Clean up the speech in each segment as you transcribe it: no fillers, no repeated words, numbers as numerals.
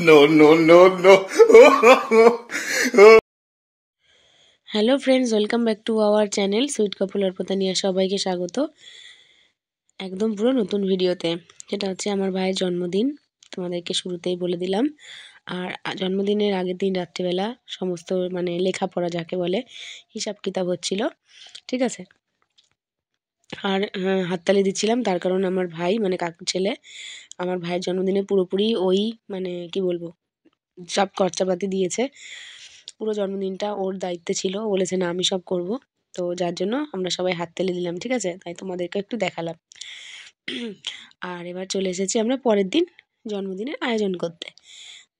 No, no, no, no. Hello friends, welcome back to our channel sweet couple Arpita নিয়ে সবাইকে স্বাগত একদম পুরো নতুন ভিডিওতে। যেটা হচ্ছে আমার ভাইয়ের জন্মদিন, তোমাদেরকে শুরুতেই বলে দিলাম। আর জন্মদিনের আগের দিন রাত্রিবেলা সমস্ত মানে লেখাপড়া যাকে বলে হিসাব কিতাব হচ্ছিল, ঠিক আছে। আর হাততালি দিচ্ছিলাম, তার কারণ আমার ভাই মানে কাকুর ছেলে আমার ভাইয়ের জন্মদিনে পুরোপুরি ওই মানে কি বলবো সব খরচাপাতি দিয়েছে। পুরো জন্মদিনটা ওর দায়িত্বে ছিল, বলেছে না আমি সব করব। তো যার জন্য আমরা সবাই হাততালি দিলাম, ঠিক আছে। তাই তোমাদেরকে একটু দেখালাম। আর এবার চলে এসেছি আমরা পরের দিন জন্মদিনের আয়োজন করতে।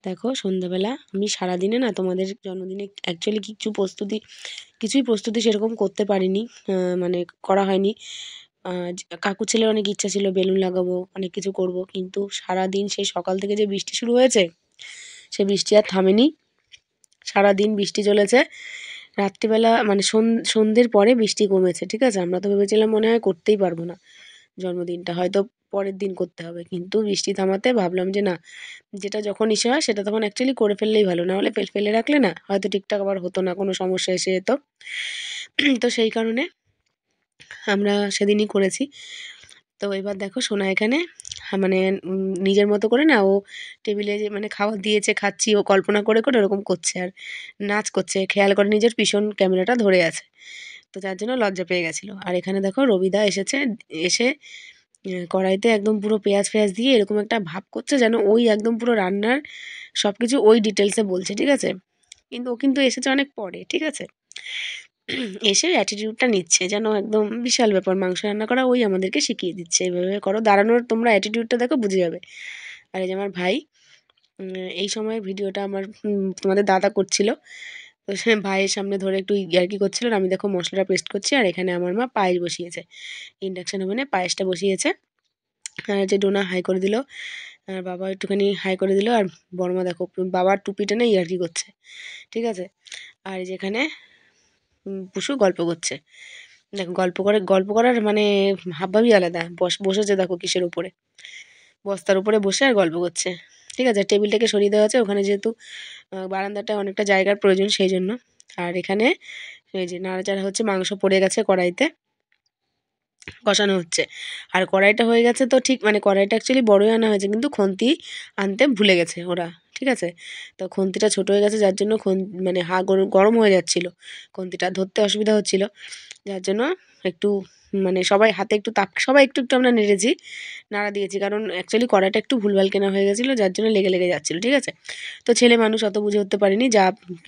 দেখো সন্ধ্যাবেলা আমি সারাদিনে না তোমাদের জন্মদিনে অ্যাকচুয়ালি কিছুই প্রস্তুতি সেরকম করতে পারিনি, মানে করা হয়নি। কাকু ছেলের অনেক ইচ্ছা ছিল বেলুন লাগাবো, অনেক কিছু করব, কিন্তু সারাদিন সেই সকাল থেকে যে বৃষ্টি শুরু হয়েছে সে বৃষ্টি আর থামেনি। সারাদিন বৃষ্টি চলেছে। রাত্রিবেলা মানে সন্ধ্যের পরে বৃষ্টি কমেছে, ঠিক আছে। আমরা তো ভেবেছিলাম মনে হয় করতেই পারবো না জন্মদিনটা, হয়তো পরের দিন করতে হবে, কিন্তু বৃষ্টি থামাতে ভাবলাম যে না, যেটা যখন ইসে হয় সেটা তখন অ্যাকচুয়ালি করে ফেললেই ভালো, না হলে ফেলে রাখলে না হয়তো ঠিকঠাক আবার হতো না, কোনো সমস্যা এসে যেত। তো সেই কারণে আমরা সেদিনই করেছি। তো এবার দেখো সোনা এখানে মানে নিজের মতো করে না, ও টেবিলে যে মানে খাবার দিয়েছে খাচ্ছি, ও কল্পনা করে করে ওরকম করছে আর নাচ করছে, খেয়াল করে নিজের পিছন ক্যামেরাটা ধরে আছে। তো যার জন্য লজ্জা পেয়ে গেছিলো। আর এখানে দেখো রবিদা এসেছে, এসে কড়াইতে একদম পুরো পেঁয়াজ ফেয়াজ দিয়ে এরকম একটা ভাব করছে যেন ওই একদম পুরো রান্নার সব কিছু ওই ডিটেলসে বলছে, ঠিক আছে। কিন্তু ও কিন্তু এসেছে অনেক পরে, ঠিক আছে। এসে অ্যাটিটিউডটা নিচ্ছে যেন একদম বিশাল ব্যাপার, মাংস রান্না করা ওই আমাদেরকে শিখিয়ে দিচ্ছে, এইভাবে করো, দাঁড়ানোর তোমরা অ্যাটিটিউডটা দেখো বুঝে যাবে। আর এই যে আমার ভাই, এই সময় ভিডিওটা আমার তোমাদের দাদা করছিল, তো সে ভাইয়ের সামনে ধরে একটু ইয়ার্কি করছিল, আর আমি দেখো মশলাটা পেস্ট করছি। আর এখানে আমার মা পায়েস বসিয়েছে, ইন্ডাকশান ওভেনে পায়েসটা বসিয়েছে। আর যে ডোনা হাই করে দিল, আর বাবা একটুখানি হাই করে দিল, আর বড়মা দেখো বাবার টুপিটা না ইয়ার্কি করছে, ঠিক আছে। আর যেখানে পুষু গল্প করছে, দেখো গল্প করার মানে হাবভাবই আলাদা। বসেছে দেখো কিসের উপরে, বস্তার উপরে বসে আর গল্প করছে, ঠিক আছে। টেবিলটাকে সরিয়ে দেওয়া আছে, ওখানে যেহেতু বারান্দাটা অনেকটা জায়গার প্রয়োজন সেই জন্য। আর এখানে এই যে নাড়াচাড়া হচ্ছে, মাংস পড়ে গেছে কড়াইতে, কষানো হচ্ছে। আর কড়াইটা হয়ে গেছে তো ঠিক, মানে কড়াইটা অ্যাকচুয়ালি বড়ই আনা হয়েছে, কিন্তু খুন্তি আনতে ভুলে গেছে ওরা, ঠিক আছে। তো খুন্তিটা ছোটো হয়ে গেছে, যার জন্য মানে গরম হয়ে যাচ্ছিলো, খুন্তিটা ধরতে অসুবিধা হচ্ছিলো, যার জন্য একটু মানে সবাই হাতে একটু সবাই একটু একটু আমরা নেড়েছি, নাড়া দিয়েছি, কারণ অ্যাকচুয়ালি কড়াইটা একটু ভুলভাল কেনা হয়ে গেছিলো, যার জন্য লেগে যাচ্ছিলো, ঠিক আছে। তো ছেলে মানুষ অত বুঝে উঠতে পারেনি, যা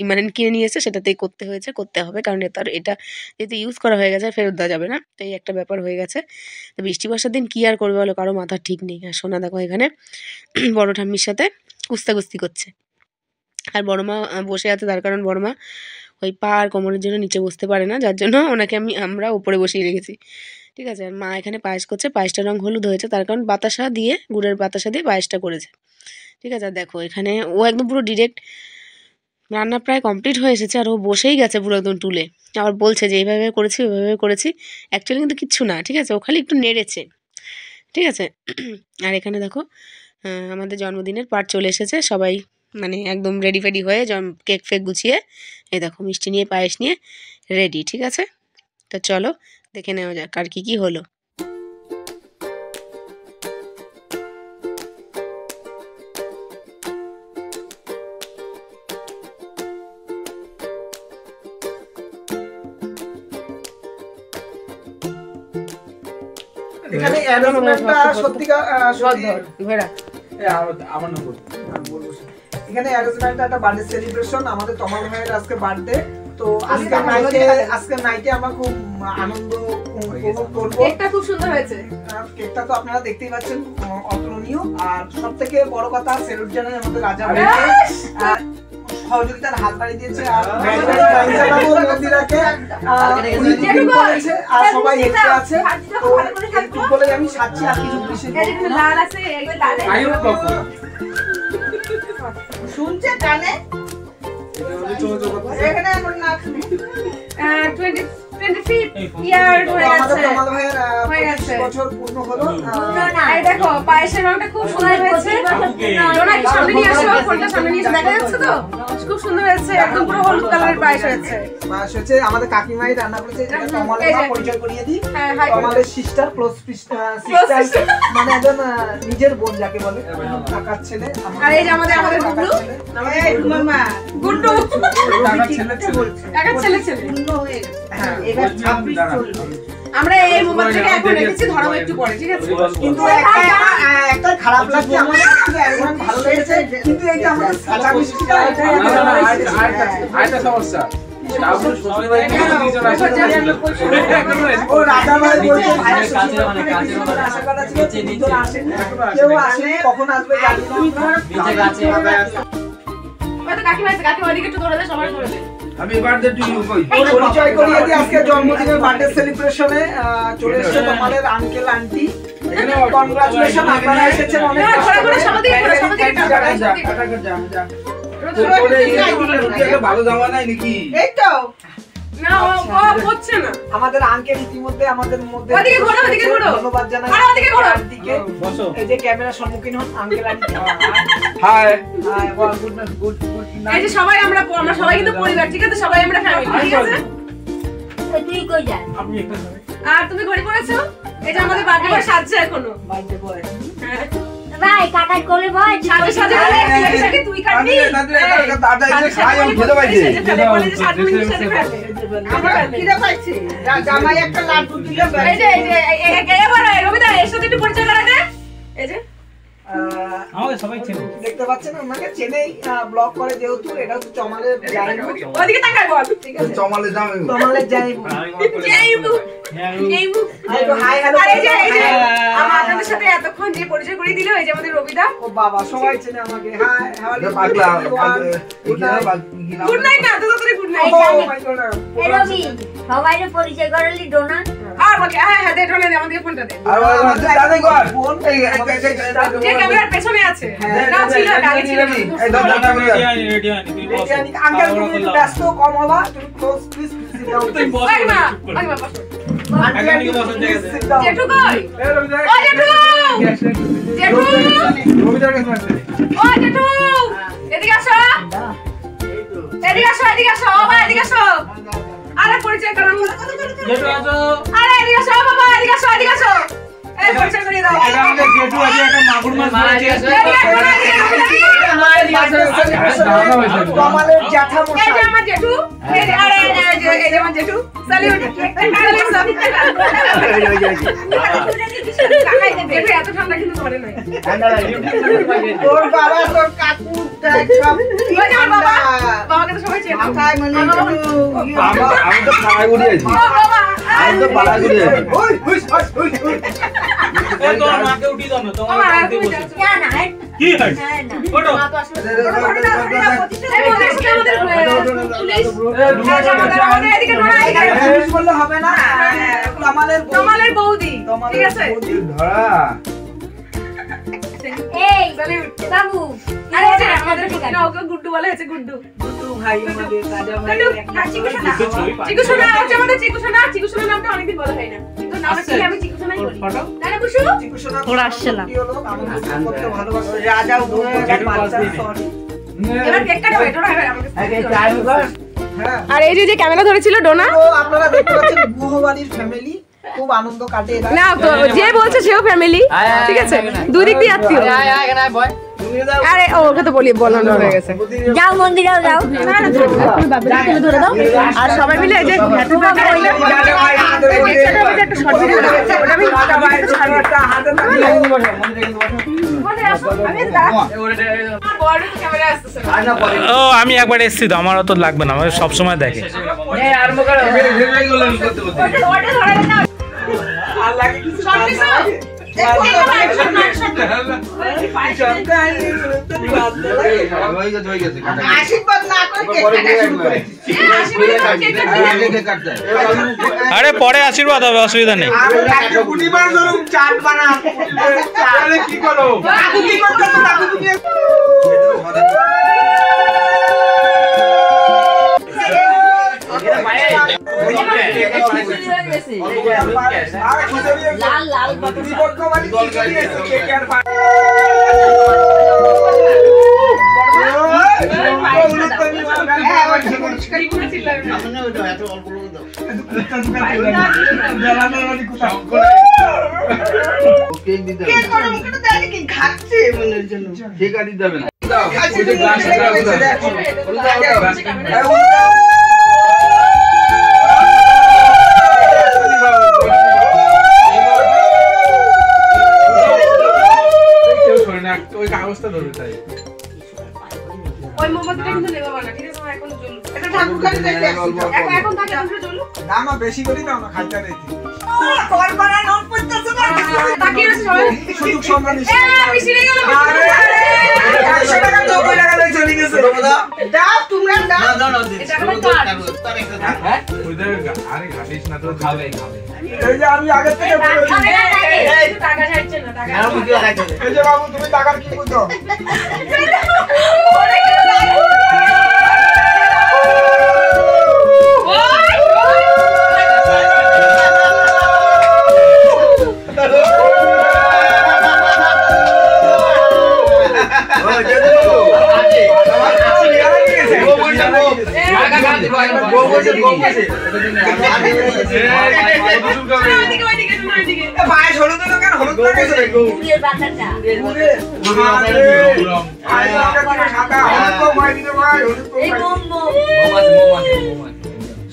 মানে কিনে নিয়ে এসে সেটাতেই করতে হবে, কারণ এটা যেহেতু ইউজ করা হয়ে গেছে ফেরত দেওয়া যাবে না, তো এই একটা ব্যাপার হয়ে গেছে। তো বৃষ্টি বর্ষার দিন কী আর করবে বলো, কারো মাথার ঠিক নেই। আর সোনা দেখো এখানে বড় ঠাম্মির সাথে কুস্তাকুস্তি করছে, আর বড় মা বসে আছে, তার কারণ বড় মা ওই পা আর কোমরের জন্য নিচে বসতে পারে না, যার জন্য ওনাকে আমরা উপরে বসিয়ে রেখেছি, ঠিক আছে। আর মা এখানে পায়েস করছে, পায়েসটার রঙ হলুদ হয়েছে, তার কারণ বাতাসা দিয়ে গুড়ের বাতাসা দিয়ে পায়েসটা করেছে, ঠিক আছে। আর দেখো এখানে ও একদম পুরো ডিরেক্ট রান্না প্রায় কমপ্লিট হয়ে এসেছে, আর ও বসেই গেছে পুরো একদম টুলে, আবার বলছে যে এইভাবে করেছি ওইভাবে করেছি, অ্যাকচুয়ালি কিন্তু কিচ্ছু না, ঠিক আছে। ও খালি একটু নেড়েছে, ঠিক আছে। আর এখানে দেখো আমাদের জন্মদিনের পার্ট চলে এসেছে, সবাই মানে একদম রেডি ফেডি হয়ে কেক ফেক গুছিয়ে এই দেখো মিষ্টি নিয়ে পায়েস নিয়ে রেডি, ঠিক আছে। তো চলো দেখে নেওয়া যাক আর কি হলো। এখানে অ্যারেঞ্জমেন্টটা সত্যিকার এখানে অ্যারেঞ্জমেন্টটা একটা বার্থডে সেলিব্রেশন, আমাদের তমাল ভাইয়ের আজকে বার্থডে, তো আজকে নাইটে আমরা খুব আনন্দ উপভোগ করব। কেকটা খুব সুন্দর হয়েছে, কেকটা তো আপনারা দেখতেই পাচ্ছেন অতুলনীয়। আর সবথেকে বড় কথা স্যালুট জানাই আমাদের রাজা ভাইকে, সহযোগিতার হাত বাড়িয়ে দিয়েছে আর মন্দিরাকে আর সবাই দেখতে আছে। তো একটু বলে আমি সাচ্ছি আর কিছু শুনছে কানে এখানে এখন না 25 ইয়ার হয়ে গেছে বছর পূর্ণ হলো। এই দেখো পায়েসের রংটা খুব সুন্দর হয়েছে। ডোনা কি সামনে নিয়ে আসো, ফোনটা সামনে নিয়ে এসে দেখা যাচ্ছে তো, খুব সুন্দর হয়েছে, একদম পুরো হলুদ কালারের পায়েস হয়েছে। পায়েস হয়েছে আমাদের কাকিমাই রান্না করেছে। তমালের মা পরিচয় করিয়ে দিই, তমালের সিস্টার ক্লোজ সিস্টার, মানে একজন নিজের বোন যাকে বলে, কাকার ছেলে। আর এই যে আমাদের গুড্ডু, এই মামা গুড্ডু কাকার ছেলে পূর্ণ হয়ে গেছে। হ্যাঁ এবার 26 চলবে। আমরা এই মোবাইলটাকে এখন রেখেছি, ধরাবো একটু পরে, ঠিক আছে? কিন্তু একটা খারাপ লাগছে আমাদের, একদম ভালো লেগেছে, কিন্তু এইটা আমাদের সাজা মিষ্টিটা এটা আরেকটা সমস্যা ও রাজা ভাই বলছে ভাইয়ের কাছে মানে কাছে আশা করা ছিল দুজন আসেন, কেউ আসেনি, কখন আসবে জানি না। নিচে গাছে কত কাকিমা আছে, কাকিমা ওদিকে একটু ধরে দে, সবাই ধরে দে। আমি বার্থডে টু ইউ কই পরিচয় করিয়ে দিই। আজকে জন্মদিনের বার্থডে সেলিব্রেশনে চলে এসেছে তোমাদের আঙ্কেল আন্টি। কনগ্রাচুলেশন, আপনারা এসেছেন অনেক ভালো জামা নাই নাকি? এই তো না ও হচ্ছে না। আমাদের আঙ্কেল ইতিমধ্যে আমাদের মধ্যে ধন্যবাদ জানাই আন্টিকে। এই যে ক্যামেরার সম্মুখীন হন uncle aunty. High high, good night, good night. এই যে সবাই আমরা সবাই কিন্তু পরিবার, ঠিক আছে? সবাই আমরা ফ্যামিলি, ঠিক আছে? তুই কই যাস? আপনি একটা আর তুমি ঘড়ি পরেছো? এই যে আমাদের বার্থডে বয় সাজছে এখনো। বার্থডে বয় ভাই কাকার কোলে বয়, সাজে সাজে সাজে তুই কাটবি। দাদা এসে খাই আমি খেতে পাইছি। আমরা কিরা পাইছি? জামাই একটা লাড্ডু দিলে এই যে এবার রবিদা এর সাথে একটু পরিচয় করা দে। এই যে আমাকে সবাই চেনে, দেখতে পাচ্ছেন আমাকে চেনেই, ব্লগ করে যেহেতু। এটা হচ্ছে চমালের জাইবু। ওদিকে তাকাই বল, ঠিক আছে? চমালের জামাই, চমালের জাইবু। জাইবু হাই হ্যালো। আর এই যে আমাদের সাথে এতক্ষণ যে পরিচয় করে দিল, এই যে আমাদের রবিদা। ও বাবা সবাই চেনে আমাকে। Hi how are you? পাগলা গুড নাইট না, তো তোরে গুড নাইট। এই রবি সবাইরে পরিচয় করালি ডোনা। আর বল হ্যাঁ দে ডোনা দে, আমাদের ফোনটা দে। আর দাদা কর ফোন যে ক্যামেরার পেছনে আছে না ছিল, গাড়ি ছিল। এই দাদা রেডি আঙ্কেল তুমি একটু ব্যস্ত, কম হবা, তুমি ক্লোজ প্লিজ সিট ডাউন। আগমা জেঠু কই? ও জেঠু, জেঠু, ও জেঠু, এদিকে আসো, এদিকে আসো, এদিকে আসো, বাবা এদিকে আসো। আরে পরিচয় করো জেঠু, আসো। আরে এদিকে আসো বাবা, এদিকে আসো, এদিকে আসো। এই পরিচয় করে দাও। এটা আমাদের জেঠু আছে, একটা মাগুর মাছ ধরেছে। কমালের জ্যাঠা মশাই। এই যে আমার জেঠু, এই যে আরে এই যে আমার জেঠু। স্যালুট। কাকাই দে, দেখো এত ঠান্ডা কিন্তু ধরে নাই। তোর বাবা তোর কাকু সব ওই যে আমার বাবা, বাবাকে তো সবাই চেনে। মাথায় মানে বাবা আমি তো পাড়া গুড়ি আছি, ও বাবা, আমি তো পাড়া গুড়ি আছি। ওই হুস হুস হুস হুস। তোমার মাকে উঠি দাও না, তোমার বাবা মাকে তুমি বসে যাচ্ছ। না না কি হয় না ওটো মা তো আসলে আমাদের এদিকে নোনা এদিকে হুস বললে হবে না। তোমালের বৌদি, ঠিক আছে? ধরা এই বাবু আরে এই যে আমাদের না ওকে গুড্ডু বলা হয়েছে, গুড্ডু। দুটো ভাই আমাদের রাজা ভাই। চিকু সোনা, চিকু সোনা হচ্ছে আমাদের চিকু সোনা। চিকু সোনা নামটা অনেকদিন বলা হয় না, কিন্তু নামটা কি আমি চিকু সোনাই বলি। না না বুঝু ওরা আসছে না, আমাদের ভালোবাসে রাজা বাচ্চা। সরি এবার কেক কাটবে, ডোনা এবার আমাকে। হ্যাঁ। আর এই যে ক্যামেরা ধরেছিল ডোনা, তো আপনারা দেখতে পাচ্ছেন গুহবাড়ির ফ্যামিলি খুব আনন্দ কাটে এরা। না যে বলছে সেও ফ্যামিলি, ঠিক আছে? দুই দিক দিয়ে আত্মীয়। আরে ওকে তো বলানো হয়ে গেছে। যাও মন্দিরেও যাও। না না তুমি ধরে দাও। আর সবাই মিলে এই যে হ্যাপি বার্থডে একটা শর্ট ভিডিও বানাচ্ছি, ওটা আমি ছাড়বো। ও আমি একবার এসেছি তো, আমার অত লাগবে না, আমার সব সময় দেখে। আর লাগে কিছু আরে পরে আশীর্বাদ হবে, অসুবিধা নেই। কি করো লাল লাল ওই কাগজটা ধরবে তাই ওই মোমবাতিটা কিন্তু নেবা না, ঠিক আছে? এখন জ্বলু। এটা ঠাকুর কাছে দেখতে এখন থাকে আমরা জ্বলু। না না বেশি করি দাও না, খাইতে রেখে তাকিয়ে আছে সবাই। সুযোগ সম্মান আমি সিরে গেলাম। আরে 100 টাকা তো কই টাকা লই চলে গেছে দাও তোমরা দাও এটা আমার কার্ড। আরে ঘাটিস না তো খাবে এই যে আমি আগে থেকে বলেছি এই টাকা ছাড়ছে না, টাকা। এই যে বাবু তুমি টাকার কি বুঝো পায়ে হলুদ কেন হলুদ লাগাইছো পুরের বাতাটা সাদা হলুদ তো মাই দিতে ভাই হলুদ তো এই মোম মোম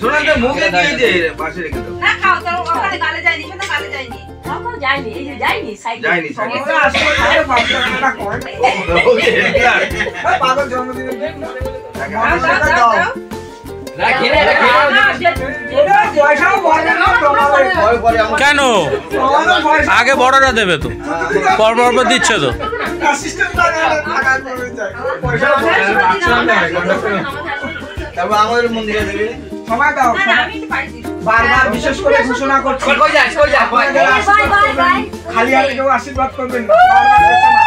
শোনা তো মুখে দিয়ে দে পাশে রেখে দাও না খাও তো, ওখানে গালে যায়নি, সেটা গালে যায়নি। খাও যায়নি, এই যে যায়নি সাইড যায়নি আমরা আসলে আরে বাচ্চাটা কয় পাগল জন্মদিনে দাও। পয়সাও বলে না তোমাদের কেন আগে বড়রা দেবে তো, পর পর দিচ্ছে তো। অ্যাসিস্ট্যান্ট টাকা করে যায় পয়সা তারপর আমাদের মন্দিরে দেবে সময় দাও না, আমি তো পাইছি। বারবার বিশেষ করে ঘোষণা করছি বাই বাই বাই খালি হাতে কেউ আশীর্বাদ করবেন না, বারবার ঘোষণা।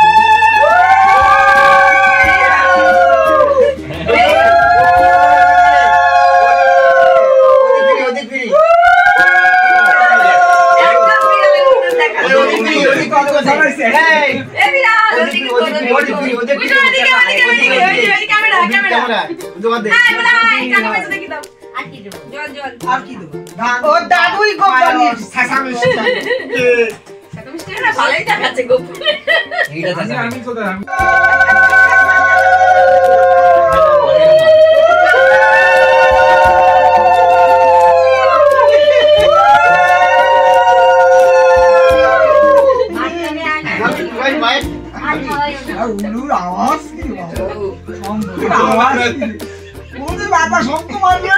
আর কি দেবো ও দাদুই গো বানিয়েছি শাসা মিষ্টি ভালোই দেখাচ্ছে গো। আমি কোথায় আমি উলুর আওয়াজ কি শঙ্কুর আওয়াজ কি ওরে বাবা শঙ্কু মারবে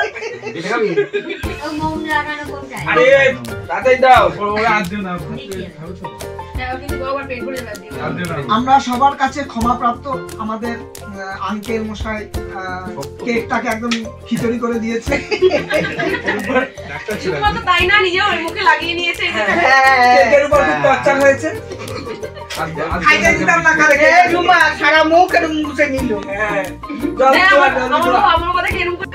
মোম লাগানো কোনটা আরে তাতেই দাও ওরা আর দিও না কিন্তু বাবার পেট ভরে যাবে। আর দিও না আমরা সবার কাছে ক্ষমা প্রাপ্ত, আমাদের আঙ্কেল মশাই কেকটাকে একদম খিচুড়ি করে দিয়েছে। ডাক্তার ছিল শুধুমাত্র তাই না, নিজেও ওর মুখে লাগিয়ে নিয়েছে। এই যে কেকের উপর খুব টর্চার হয়েছে, খাইতে দিতাম না খালে রুমা সারা মুখ আর মুছে নিল। আমার কথা কি এরকম করে?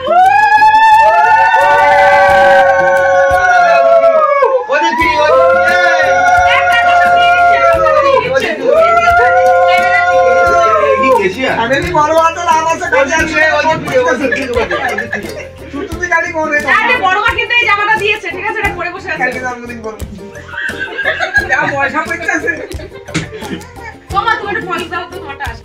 ওদের কি আমি বড় বড় লাভ আছে কাজে আছে ছুটুতি গাড়ি করে আরে বড় মা কিন্তু এই জামাটা দিয়েছে, ঠিক আছে? এটা পরে বসে আছে। কালকে জন্মদিন করব যা পয়সা পেইতেছে তোমার তুমি একটু পয়সা দাও তো, তোমারটা আসে।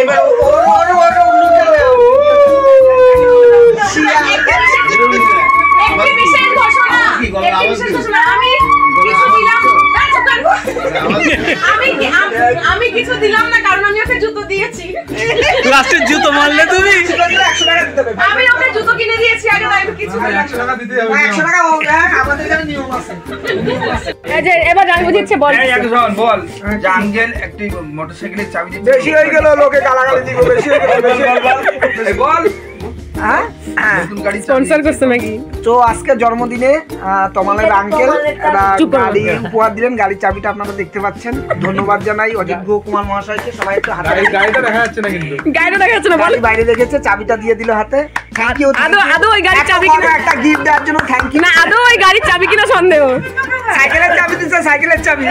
এবার ওর উল্লু খেলে শিয়া একটি বিশেষ ঘোষণা, একটি বিশেষ ঘোষণা। আমি কিছু দিলাম না, কারণ আমি ওকে জুতো দিয়েছি। লাস্টে জুতো মারলে তুমি। 100 টাকা দিতে হবে। আমি ওকে জুতো কিনে দিয়েছি আগে তাই কিছু না। 100 টাকা দিতে হবে। 100 টাকা হবে, আমাদের এখানে নিয়ম আছে। এই যে এবার জানবো দিচ্ছে বল। এই একটা শোন বল যে আঙ্কেল একটি মোটরসাইকেলের চাবি দিতে বেশি হয়ে গেল, লোকে গালাগালি দিব, বেশি হয়ে গেল, বেশি হয়ে গেল। বল হ্যাঁ নতুন গাড়ি স্পন্সর করছে নাকি? তো আজকে জন্মদিনে তমালের আঙ্কেল একটা গাড়ি উপহার দিলেন। গাড়ির চাবিটা আপনারা দেখতে পাচ্ছেন। ধন্যবাদ জানাই অজিত কুমার মহাশয়কে। সবাই একটু হাতে গাড়িটা দেখা যাচ্ছে না কিন্তু গাড়িটা দেখা যাচ্ছে না, বল। গাড়ি বাইরে রেখেছে, চাবিটা দিয়ে দিল হাতে। Thank you. আদৌ ওই গাড়ির চাবি কিনা? একটা গিফট দেওয়ার জন্য থ্যাংক ইউ। না আদৌ ওই গাড়ির চাবি কিনা সন্দেহ। সাইকেলের চাবি দিচ্ছে, সাইকেলের চাবি।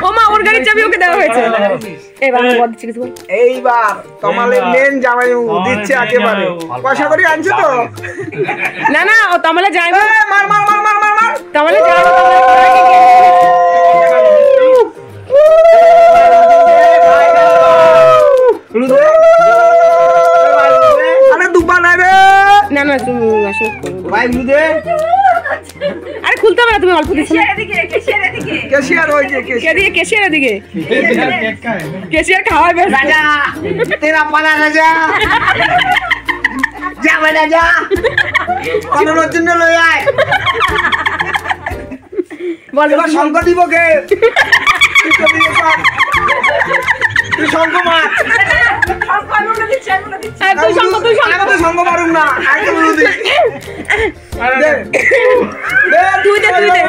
ও মা, ওর গাড়ির চাবি ওকে দেওয়া হয়েছে। এবার বল দিচ্ছি কিছু বল। এইবার তমালের মেন জামাই দিচ্ছে একেবারে। পয়সা করে আনছো তো? না না, ও তমালে যায় না। মার মার মার মার মার মার। তমালে যায় না। আরে দুপা নাই রে। না না তুমি আসো। ভাই মুদে। আরে খুলতে হবে না, তুমি অল্প দিচ্ছ। কেশিয়ার ওই যে কেদিকে কেশিয়ার এদিকে। কেশিয়ার খাওয়াই বেশ। রাজা তেরা পালা রাজা যা বেটা যা কোনোর জন্য লই আয়। বল এবার শঙ্খ দিব কে? তুই শঙ্খ মার। তুই শঙ্খ আমি তো শঙ্খ মারুম না। আগে বলে দে। দে তুই দে তুই দে।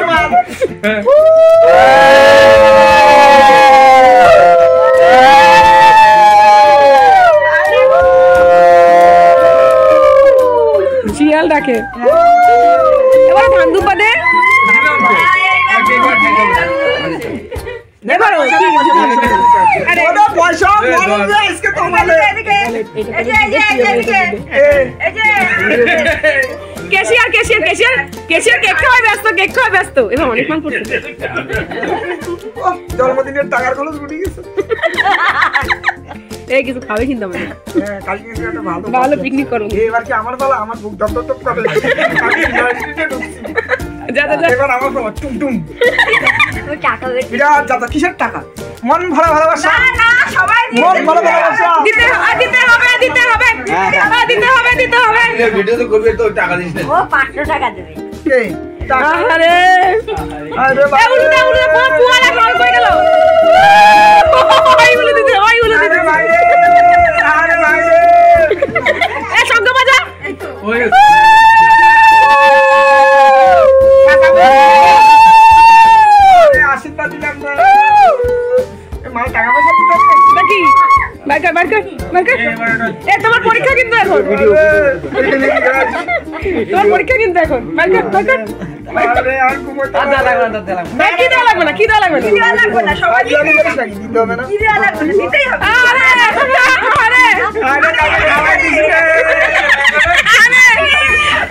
শিয়াল ডাকে। এবার ধান দুপা দে। এবার আরে ওটা পয়সা বলো রে আজকে তোমালে। Cashier cashier cashier cashier cake খাওয়াই ব্যস্ত, কেক খাওয়াই ব্যস্ত। এবার অনেক মান পড়ছে। জন্মদিনের টাকার খরচ উঠে গেছে। এই কিছু খাবে কিন্তু আমরা। হ্যাঁ কালকে একটা ভালো পিকনিক করব। এবার কি আমার পালা? আমার বুক ধপ ধপ করে। আমি ইউনিভার্সিটিতে ঢুকছি। যা যা যা। এবার আমার পালা টুম টুম। ওই টাকা বেশি। বিরাট যাতা কিসের টাকা? মন ভরা ভালোবাসা। না সবাই মন ভরা ভালোবাসা। দিতে হবে দিতে হবে দিতে হবে দিতে হবে দিতে হবে। ভিডিও তো করবে তো টাকা দিস না ও 500 টাকা দেবে। কে? টাকা। আরে আরে বাবা। উড়ে পুয়ালা কল করে গেল। ওই বলে দিতে ওই বলে দিতে। আরে ভাই রে। আরে ভাই রে। এ শঙ্খ বাজা। ওই আশীর্বাদ দিলাম না। মা টাকা পয়সা দিতে হবে নাকি? Biker biker biker. এ তোমার পরীক্ষা কিন্তু এখন। তোমার পরীক্ষা কিন্তু এখন। Biker biker. আরে আর ঘুমোতে হবে না। কি দেওয়া লাগবে না, কি দেওয়া লাগবে না। সবাই দিতে হবে না। আরে আরে আরে টাকা খাওয়াই দিছি রে।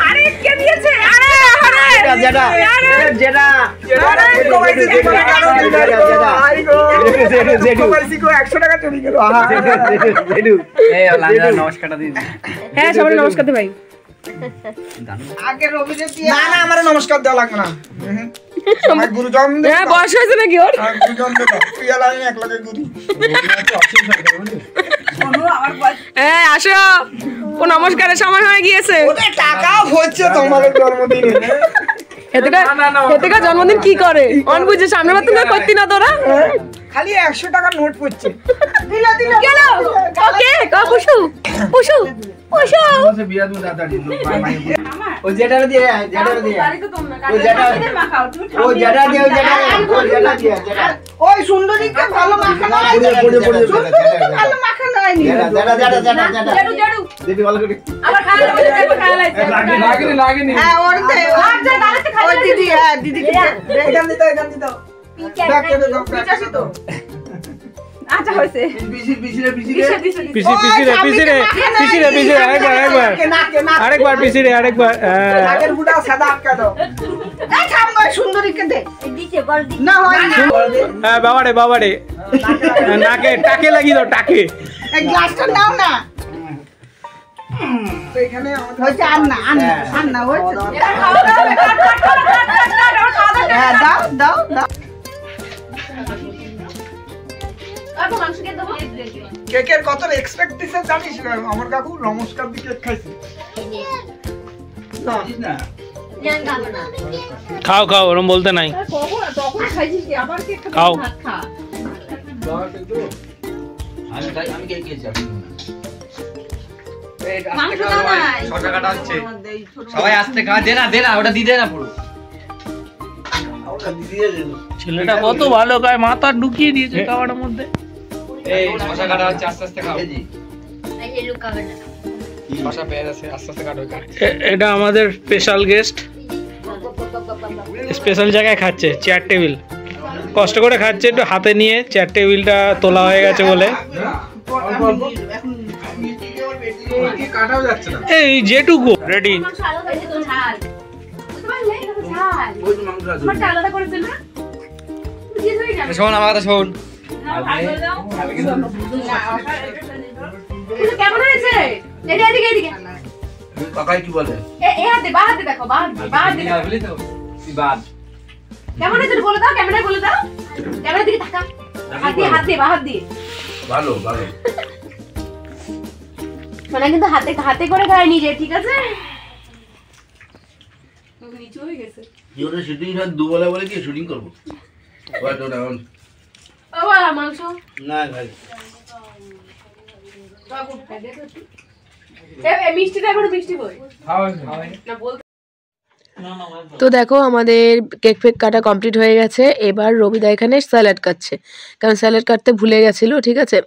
আরে কে দিয়েছে? আরে আরে যেটা যেটা হ্যাঁ সবাই নমস্কার দে ভাই। না না আমার নমস্কার দেওয়া লাগবে না। আমার গুরুজন হ্যাঁ বয়স হয়েছে নাকি ওর? গুরুজন তুই আর আমি এক লগে গুরু। হ্যাঁ আসো, ও নমস্কারের সময় হয়ে গিয়েছে। ওদের টাকা হচ্ছে তোমার জন্মদিনে। হেতেকা জন্মদিন কি করে অন বুঝে সামনে বার তুমি করতি না তোরা? খালি 100 টাকার নোট পড়ছে। গেল ওকে পুষু পুষু পুষু। বিয়া দু দাদা ও যেটা দিয়ে যেটা দিয়ে ও যেটা ও যেটা দিয়ে ও যেটা দিয়ে যেটা ওই সুন্দরীকে ভালো মাখা না সুন্দরীকে ভালো মাখা নাই নি যেটা যেটা যেটা যেটা জেডু জেডু দিদি ভালো করে আবার খাওয়া লাগবে লাগেনি হ্যাঁ ওর দে ওই দিদি হ্যাঁ দিদি এখান দিতে এখান দিতে ব্যাক করে দাও পিছাসি তো। আচ্ছা হইছে। পিসি পিসি রে পিসি রে পিসি পিসি রে পিসি রে পিসি রে পিসি রে আরেকবার আরেকবার আরেকবার পিসি রে আরেকবার। নাকের বুটা সাদা আটকা দাও। এই থাম ভাই সুন্দরীকে দে দিতে বল দি। না হয় না হ্যাঁ বাবারে বাবারে নাকে টাকে লাগি দাও টাকে। এই গ্লাসটা নাও না তো এখানে হচ্ছে আর না হচ্ছে হ্যাঁ দাও দাও দাও কাকু মাংস কে দেবো? কেকের কত এক্সপেকটেশন জানিস? আমার কাকু নমস্কার দিয়ে কেক খাইছে। না খাও খাও, ওরম বলতে নাই। তখন খাইছিস কি? আবার কেক খাও। ভাত খা। আমি কে খেয়েছি আপনি মাংস দাও না। ছটা কাটা হচ্ছে সবাই আস্তে খা। দে না ওটা দিয়ে দে না পুরো। ছেলেটা কত ভালো খায়, মাথা ঢুকিয়ে দিয়েছে খাবারের মধ্যে। এই ছটা কাটা হচ্ছে, আস্তে আস্তে খাও। এই যে লুকাবে না ছটা পেঁয়াজ আছে, আস্তে আস্তে কাটো। এটা আমাদের স্পেশাল গেস্ট, স্পেশাল জায়গায় খাচ্ছে, চেয়ার টেবিল কষ্ট করে খাচ্ছে, একটু হাতে নিয়ে। চেয়ার টেবিলটা তোলা হয়ে গেছে বলে কাটাও যাচ্ছে না। এই যেটুকু রেডি। মাংস আলাদা করে তো ঝাল। তোমার লেগ আছে ঝাল। ওই যে মাংস আছে। তোমারটা আলাদা করেছে না? তুমি দিয়ে দিবি কেন? শোন আমার কথা শোন। কিন্তু কেমন হয়েছে? এদিকে এদিকে। কাকাই কি বলে? এ হাতে বাঁ হাতে দেখো, বাঁ হাতে দেখো। বলি তো তুই বাদ। কেমন হয়েছে বলে দাও, ক্যামেরায় বলে দাও। ক্যামেরার দিকে তাকা। হাত দিয়ে বাঁ হাত দিয়ে। ভালো মানে কিন্তু হাতে করে খায় নিজে, ঠিক আছে? নিচু হয়ে গেছে। জীবনে শুটিং হয় দুবেলা বলে কি শুটিং করবো? বাবা মাংস না ভাই মিষ্টিটা এবার মিষ্টি কই না বলতে। তো দেখো আমাদের কেক ফেক কাটা কমপ্লিট হয়ে গেছে। এবার রবিদা এখানে স্যালাড কাটছে, কারণ স্যালাড কাটতে ভুলে গেছিলো, ঠিক আছে।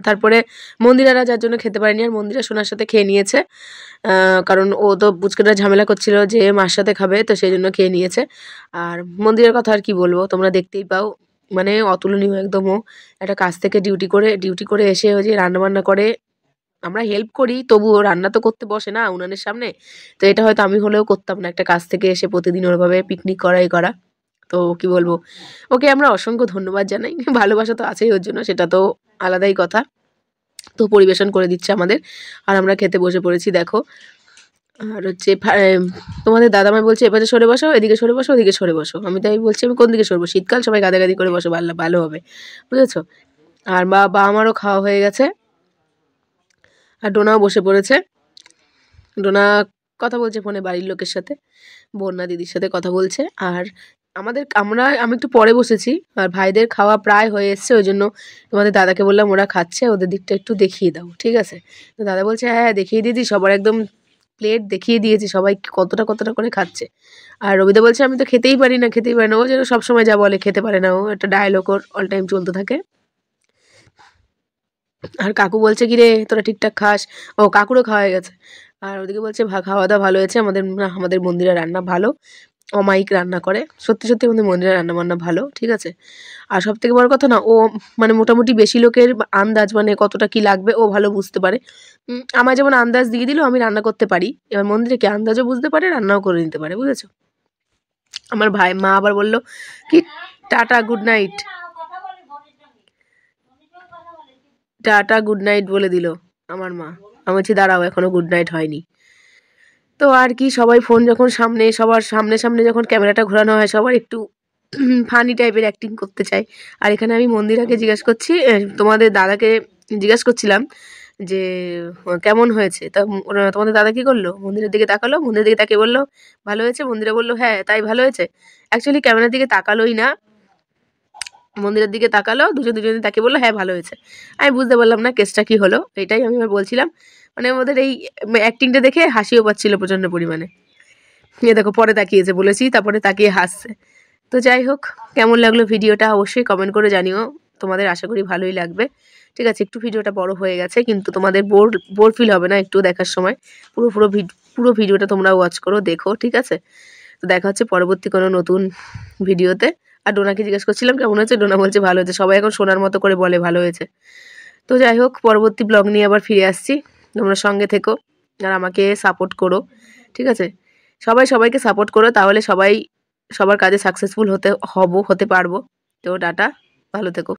তারপরে মন্দিরারা যার জন্য খেতে পারেনি, আর মন্দিরা সোনার সাথে খেয়ে নিয়েছে, কারণ ও তো বুচকাটা ঝামেলা করছিল যে মার সাথে খাবে, তো সেই জন্য খেয়ে নিয়েছে। আর মন্দিরের কথা আর কি বলবো, তোমরা দেখতেই পাও, মানে অতুলনীয় একদম। ও একটা কাজ থেকে ডিউটি করে এসে ওই যে রান্নাবান্না করে, আমরা হেল্প করি, তবুও রান্না তো করতে বসে না উনানের সামনে। তো এটা হয়তো আমি হলেও করতাম না, একটা কাজ থেকে এসে প্রতিদিন ওরভাবে পিকনিক করা। তো কি বলবো, ওকে আমরা অসংখ্য ধন্যবাদ জানাই। ভালোবাসা তো আছেই ওর জন্য, সেটা তো আলাদাই কথা। তো পরিবেশন করে দিচ্ছে আমাদের, আর আমরা খেতে বসে পড়েছি দেখো। আর হচ্ছে তোমাদের দাদামাই বলছে এপাশে সরে বসো, এদিকে সরে বসো, ওদিকে সরে বসো। আমি তাই বলছি আমি কোন দিকে সরবো, শীতকাল সবাই গাদাগাদি করে বসো, ভালো হবে, বুঝেছো। আর বা আমারও খাওয়া হয়ে গেছে, আর ডোনাও বসে পড়েছে। ডোনা কথা বলছে ফোনে বাড়ির লোকের সাথে, বন্যা দিদির সাথে কথা বলছে। আর আমি একটু পরে বসেছি, আর ভাইদের খাওয়া প্রায় হয়ে এসছে, ওই জন্য তোমাদের দাদাকে বললাম ওরা খাচ্ছে, ওদের দিকটা একটু দেখিয়ে দাও, ঠিক আছে। তো দাদা বলছে হ্যাঁ দেখিয়ে দিয়েছি, সবার একদম প্লেট দেখিয়ে দিয়েছি, সবাই কতটা করে খাচ্ছে। আর রবিদা বলছে আমি তো খেতেই পারি না, ও যেন সবসময় যা বলে খেতে পারে না, ও একটা ডায়লগ ওর অল টাইম চলতে থাকে। আর কাকু বলছে কি রে তোরা ঠিকঠাক খাস, ও কাকুরও খাওয়া হয়ে গেছে। আর ওদিকে বলছে খাওয়া দাওয়া ভালো হয়েছে, আমাদের মন্দিরে রান্না ভালো, অমায়িক রান্না করে, সত্যি আমাদের মন্দিরে রান্না বান্না ভালো, ঠিক আছে। আর সব থেকে বড় কথা না, ও মানে মোটামুটি বেশি লোকের আন্দাজ, মানে কতটা কি লাগবে ও ভালো বুঝতে পারে। আমার যেমন আন্দাজ দিয়ে দিল আমি রান্না করতে পারি, এবার মন্দিরে কি আন্দাজও বুঝতে পারে, রান্নাও করে নিতে পারে, বুঝেছো। আমার মা আবার বললো কি tata good night, tata good night বলে দিল আমার মা। আমি বলছি দাঁড়াও এখনো গুড নাইট হয়নি। তো আর কি, সবাই ফোন যখন সবার সামনে যখন ক্যামেরাটা ঘোরানো হয়, সবার একটু ফানি টাইপের অ্যাক্টিং করতে চায়। আর এখানে আমি মন্দিরাকে তোমাদের দাদাকে জিজ্ঞাসা করছিলাম যে কেমন হয়েছে। তা তোমাদের দাদা কি করলো, মন্দিরের দিকে তাকালো, মন্দিরের দিকে তাকিয়ে বললো ভালো হয়েছে। মন্দিরা বললো হ্যাঁ তাই ভালো হয়েছে। অ্যাকচুয়ালি ক্যামেরার দিকে তাকালোই না, মন্দিরের দিকে তাকালো, দুজনে তাকিয়ে বললো হ্যাঁ ভালো হয়েছে। আমি বুঝতে পারলাম না কেসটা কি হলো, এটাই আমি বলছিলাম। মানে ওদের এই অ্যাক্টিংটা দেখে হাসিও পাচ্ছিল প্রচণ্ড পরিমাণে। দেখো পরে তাকিয়েছে বলেছি, তারপরে তাকিয়ে হাসছে। তো যাই হোক, কেমন লাগলো ভিডিওটা অবশ্যই কমেন্ট করে জানিও, তোমাদের আশা করি ভালোই লাগবে, ঠিক আছে। একটু ভিডিওটা বড় হয়ে গেছে, কিন্তু তোমাদের বোর ফিল হবে না একটু দেখার সময়। পুরো ভিডিওটা তোমরা ওয়াচ করো, দেখো, ঠিক আছে। তো দেখা হচ্ছে পরবর্তী কোনো নতুন ভিডিওতে। আর ডোনাকে জিজ্ঞেস করছিলাম কেমন হয়েছে, ডোনা বলছে ভালো হয়েছে, সবাই এখন সোনার মতো করে বলে ভালো হয়েছে। তো যাই হোক, পরবর্তী ব্লগ নিয়ে আবার ফিরে আসছি, তোমরা সঙ্গে থেকো আর আমাকে সাপোর্ট করো, ঠিক আছে। সবাইকে সাপোর্ট করো, তাহলে সবার কাজে সাকসেসফুল হতে পারবো। তো টাটা, ভালো থেকো।